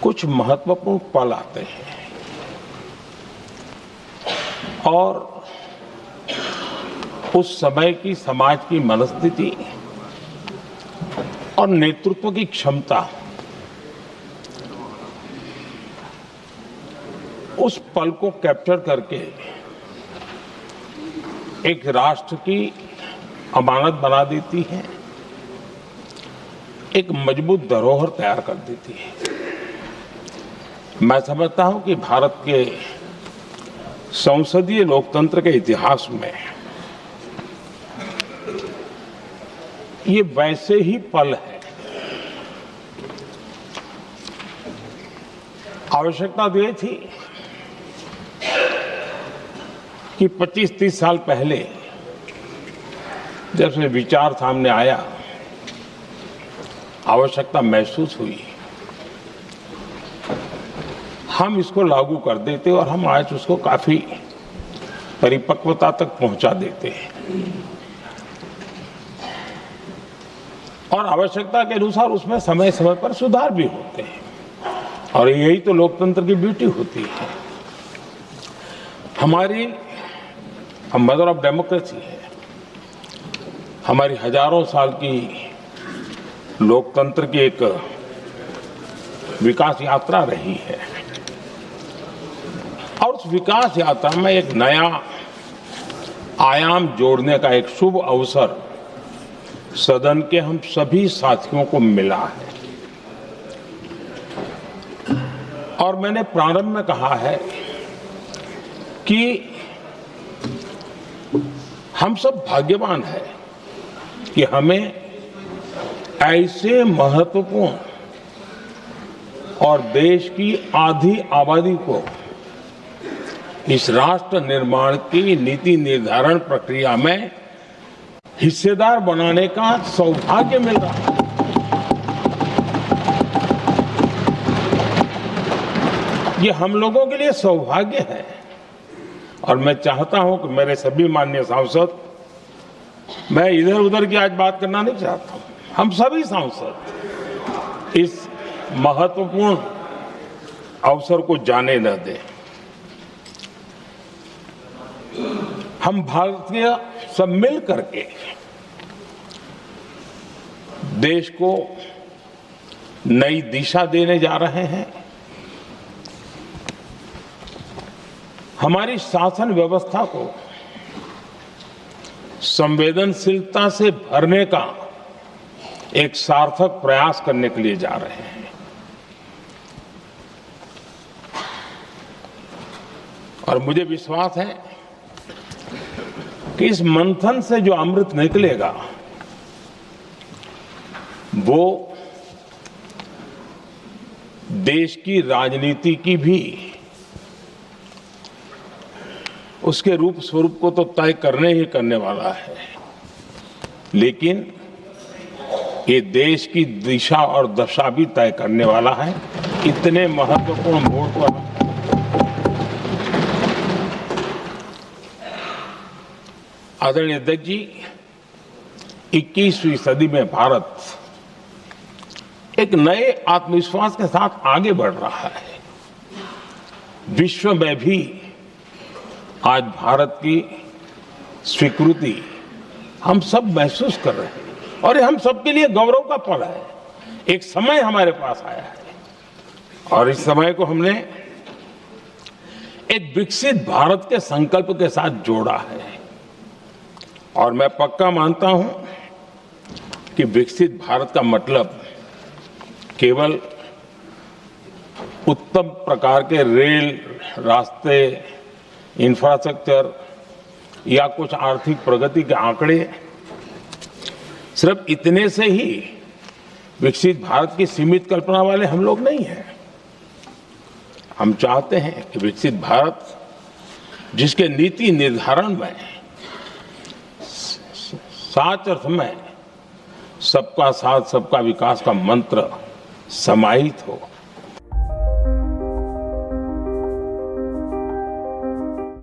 कुछ महत्वपूर्ण पल आते हैं और उस समय की समाज की मनस्थिति और नेतृत्व की क्षमता उस पल को कैप्चर करके एक राष्ट्र की अमानत बना देती है, एक मजबूत धरोहर तैयार कर देती है। मैं समझता हूं कि भारत के संसदीय लोकतंत्र के इतिहास में ये वैसे ही पल है। आवश्यकता तो ये थी कि 25-30 साल पहले जब से विचार सामने आया, आवश्यकता महसूस हुई, हम इसको लागू कर देते और हम आज उसको काफी परिपक्वता तक पहुंचा देते हैं और आवश्यकता के अनुसार उसमें समय समय पर सुधार भी होते हैं और यही तो लोकतंत्र की ब्यूटी होती है। हमारी मदर ऑफ डेमोक्रेसी है, हमारी हजारों साल की लोकतंत्र की एक विकास यात्रा रही है और उस विकास यात्रा में एक नया आयाम जोड़ने का एक शुभ अवसर सदन के हम सभी साथियों को मिला है। और मैंने प्रारंभ में कहा है कि हम सब भाग्यवान हैं कि हमें ऐसे महत्वपूर्ण और देश की आधी आबादी को इस राष्ट्र निर्माण की नीति निर्धारण प्रक्रिया में हिस्सेदार बनाने का सौभाग्य मिल रहा है। ये हम लोगों के लिए सौभाग्य है और मैं चाहता हूं कि मेरे सभी माननीय सांसद, मैं इधर उधर की आज बात करना नहीं चाहता हूं, हम सभी सांसद इस महत्वपूर्ण अवसर को जाने न दें। हम भारतीय सब मिल करके देश को नई दिशा देने जा रहे हैं। हमारी शासन व्यवस्था को संवेदनशीलता से भरने का एक सार्थक प्रयास करने के लिए जा रहे हैं और मुझे विश्वास है कि इस मंथन से जो अमृत निकलेगा वो देश की राजनीति की भी उसके रूप स्वरूप को तो तय करने ही करने वाला है, लेकिन ये देश की दिशा और दशा भी तय करने वाला है। इतने महत्वपूर्ण मोड़ पर आदरणीय अध्यक्ष जी, 21वीं सदी में भारत एक नए आत्मविश्वास के साथ आगे बढ़ रहा है। विश्व में भी आज भारत की स्वीकृति हम सब महसूस कर रहे हैं और ये हम सबके लिए गौरव का पल है। एक समय हमारे पास आया है और इस समय को हमने एक विकसित भारत के संकल्प के साथ जोड़ा है और मैं पक्का मानता हूं कि विकसित भारत का मतलब केवल उत्तम प्रकार के रेल, रास्ते, इंफ्रास्ट्रक्चर या कुछ आर्थिक प्रगति के आंकड़े, सिर्फ इतने से ही विकसित भारत की सीमित कल्पना वाले हम लोग नहीं हैं। हम चाहते हैं कि विकसित भारत जिसके नीति निर्धारण में साच अर्थ में सबका साथ सबका विकास का मंत्र समाहित हो,